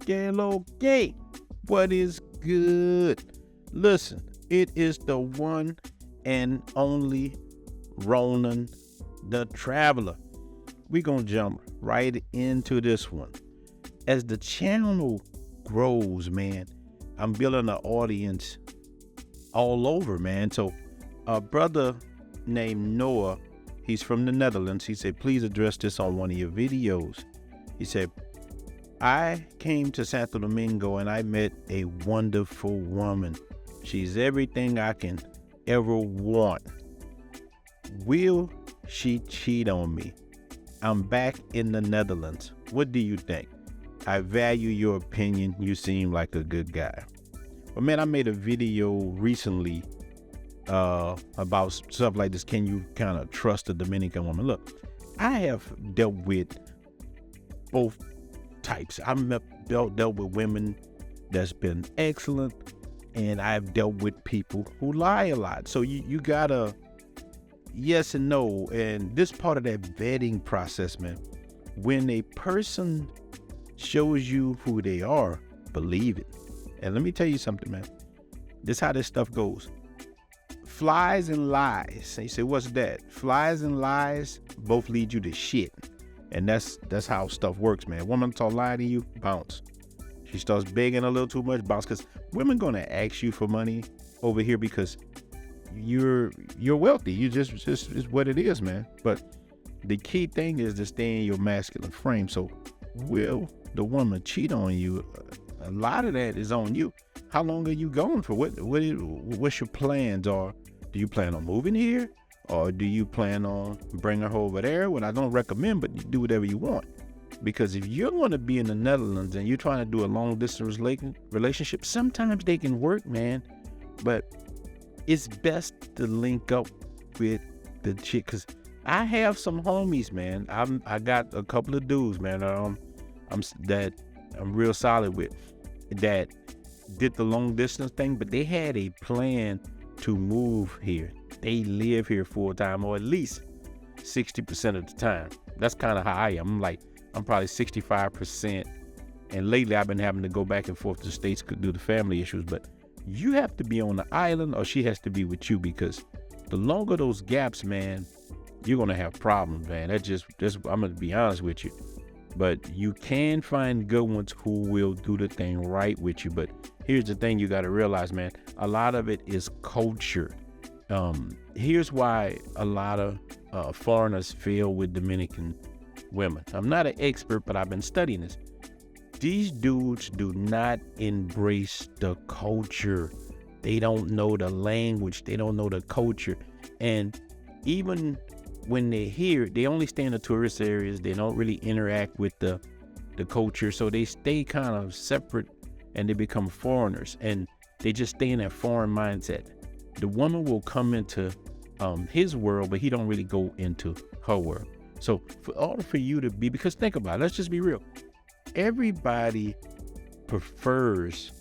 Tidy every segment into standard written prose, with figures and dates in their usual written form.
Okay. What is good? Listen, it is the one and only Ronan the Traveler. We're going to jump right into this one. As the channel grows, man, I'm building an audience all over, man. So a brother named Noah, he's from the Netherlands. He said, please address this on one of your videos. He said, I came to Santo Domingo and I met a wonderful woman. She's everything I can ever want. Will she cheat on me? I'm back in the Netherlands. What do you think? I value your opinion. You seem like a good guy. Well, man, I made a video recently about stuff like this. Can you kind of trust a Dominican woman? Look, I have dealt with both types. I've dealt with women that's been excellent, and I've dealt with people who lie a lot. So you gotta yes and no. And this part of that vetting process, man, when a person shows you who they are, believe it. And let me tell you something, man. This is how this stuff goes. Flies and lies. And you say, what's that? Flies and lies both lead you to shit. And that's how stuff works, man. Woman starts lying to you, bounce. She starts begging a little too much, bounce. Because women gonna ask you for money over here because you're wealthy. You just is what it is, man. But the key thing is to stay in your masculine frame. So will the woman cheat on you? A lot of that is on you. How long are you going for? What's your plans? Or do you plan on moving here? Or do you plan on bringing her over there? Well, I don't recommend, but you do whatever you want. Because if you're going to be in the Netherlands and you're trying to do a long distance relationship, sometimes they can work, man. But it's best to link up with the chick. Because I have some homies, man. I got a couple of dudes, man, that I'm real solid with, that did the long distance thing, but they had a plan to move here. They live here full time, or at least 60% of the time. That's kind of how I am. I'm probably 65%. And lately I've been having to go back and forth to the States due to the family issues. But you have to be on the island or she has to be with you, because the longer those gaps, man, you're going to have problems, man. That's just I'm going to be honest with you. But you can find good ones who will do the thing right with you. But here's the thing you got to realize, man, a lot of it is culture. Here's why a lot of foreigners fail with Dominican women. I'm not an expert, but I've been studying this. These dudes do not embrace the culture. They don't know the language. They don't know the culture. And even when they're here, they only stay in the tourist areas. They don't really interact with the culture. So they stay kind of separate and they become foreigners. And they just stay in that foreign mindset. The woman will come into his world, but he don't really go into her world. So for you to be, because think about it, let's just be real. Everybody prefers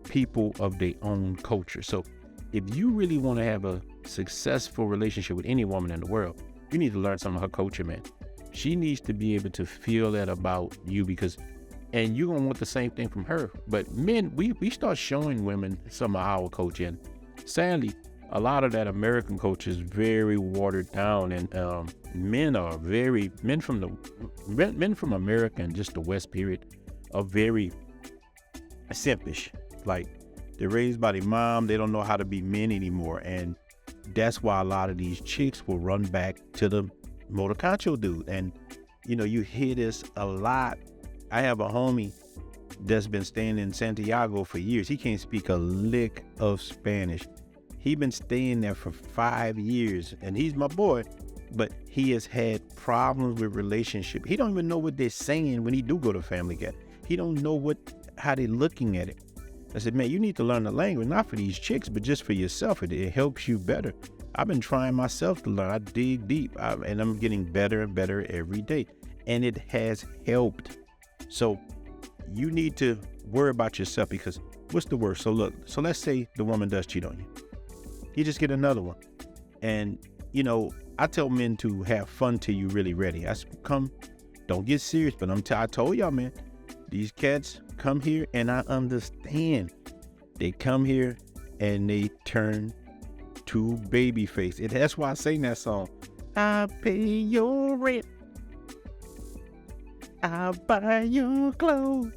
people of their own culture. So if you really want to have a successful relationship with any woman in the world, you need to learn some of her culture, man. She needs to be able to feel that about you, and you're going to want the same thing from her. But men, we start showing women some of our culture. And sadly, a lot of that American culture is very watered down, and men from America and just the West period are very simpish. Like, they're raised by their mom. They don't know how to be men anymore. And that's why a lot of these chicks will run back to the motor concho dude. And, you hear this a lot. I have a homie that's been staying in Santiago for years. He can't speak a lick of Spanish. He been staying there for 5 years, and he's my boy, but he has had problems with relationship. He don't even know what they're saying when he do go to Family Guy. He don't know how they're looking at it. I said, man, you need to learn the language, not for these chicks, but just for yourself. It helps you better. I've been trying myself to learn. I dig deep, and I'm getting better and better every day, and it has helped. So you need to worry about yourself, because what's the worst? So let's say the woman does cheat on you. You just get another one. And, I tell men to have fun till you really ready. Don't get serious, but I told y'all, man, These cats come here, and I understand. They come here and they turn to baby face. And that's why I sing that song. I pay your rent. I buy your clothes.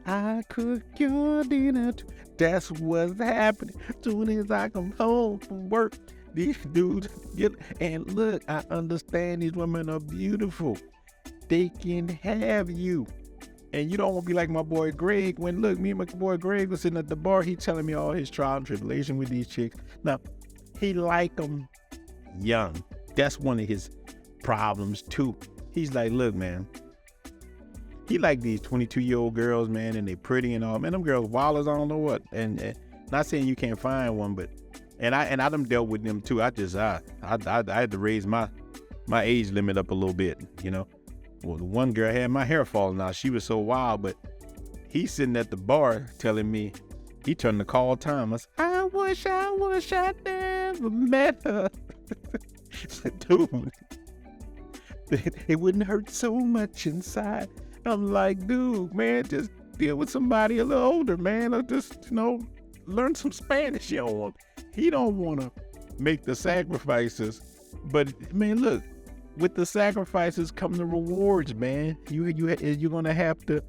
I cook your dinner. That's what's happening. Soon as I come home from work, these dudes get, and look, I understand these women are beautiful. They can have you. And you don't want to be like my boy Greg. When, look, me and my boy Greg was sitting at the bar, he telling me all his trial and tribulation with these chicks. Now, he like them young. That's one of his problems too. He's like, look, man, he like these 22-year-old girls, man, and they pretty and all. Man, them girls wild as I don't know what. And not saying you can't find one, but and I done dealt with them too. I had to raise my age limit up a little bit, you know. Well, the one girl had my hair falling out. She was so wild, but he's sitting at the bar telling me, he turned the call time. I said, I wish I never met her. Dude, it wouldn't hurt so much inside. I'm like, dude, man, just deal with somebody a little older, man. Or just, learn some Spanish. He don't want to make the sacrifices. But, man, look, with the sacrifices come the rewards, man. You're going to have to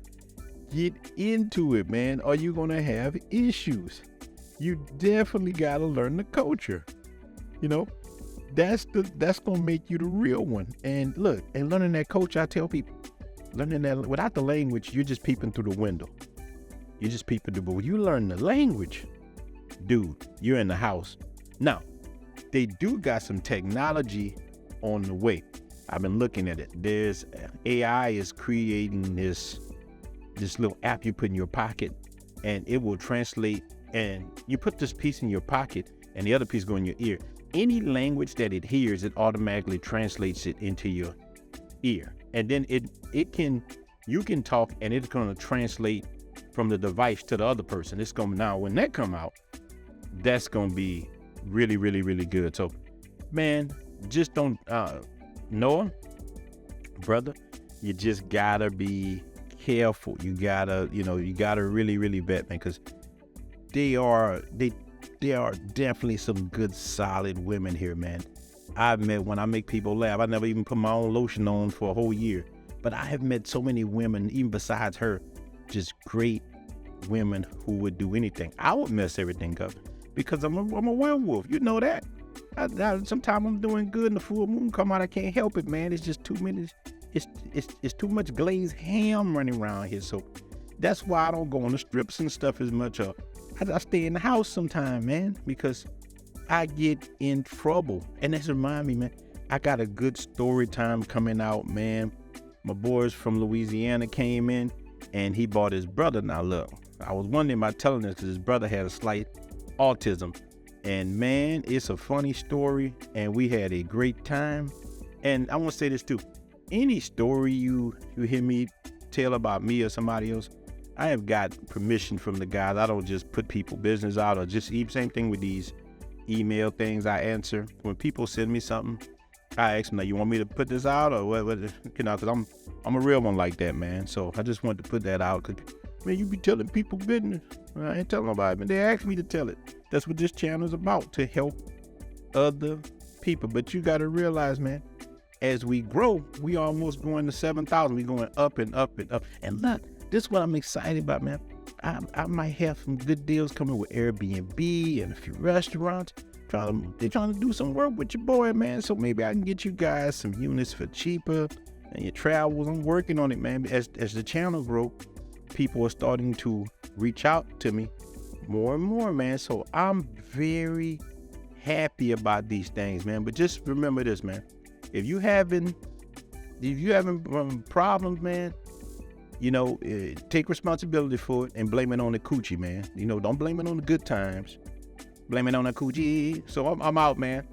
get into it, man, or you're going to have issues. You definitely got to learn the culture. That's going to make you the real one. And look, and learning that culture, I tell people, learning that without the language, you're just peeping through the window. You're just peeping through. But when you learn the language, dude, you're in the house. Now, they do got some technology on the way. I've been looking at it. There's AI is creating this little app you put in your pocket, and it will translate. And you put this piece in your pocket, and the other piece go in your ear. Any language that it hears, it automatically translates it into your ear. And then you can talk, and it's going to translate from the device to the other person. It's going to, now when that come out, that's going to be really, really, really good. So, man, just don't, Noah, brother, you just gotta be careful. You gotta really, really vet, man, because they are definitely some good, solid women here, man. I've met, when I make people laugh, I never even put my own lotion on for a whole year, but I have met so many women, even besides her, just great women who would do anything. I would mess everything up because I'm a werewolf. You know that. Sometimes I'm doing good and the full moon come out. I can't help it, man. It's just too many. It's too much glazed ham running around here. So that's why I don't go on the strips and stuff as much. I stay in the house sometime, man, because I get in trouble. And that's remind me, man, I got a good story time coming out, man. My boys from Louisiana came in and he bought his brother. Now look, I was wondering about telling this because his brother had a slight autism. And man, it's a funny story, and we had a great time. And I want to say this too: any story you hear me tell about me or somebody else, I have got permission from the guys. I don't just put people business out, or just same thing with these email things I answer. When people send me something, I ask them, "Now, you want me to put this out, or what?" Because I'm a real one like that, man. So I just wanted to put that out. Cause man, you be telling people business. I ain't telling nobody, but they asked me to tell it. That's what this channel is about, to help other people. But you got to realize, man, as we grow, we almost going to 7,000. We going up and up and up. And look, this is what I'm excited about, man. I might have some good deals coming with Airbnb and a few restaurants. They're trying to do some work with your boy, man. So maybe I can get you guys some units for cheaper and your travels. I'm working on it, man. As the channel grow, people are starting to reach out to me more and more, man. So I'm very happy about these things, man. But just remember this, man. If you having problems, man, take responsibility for it and blame it on the coochie, man. Don't blame it on the good times. Blame it on the coochie. So I'm out, man.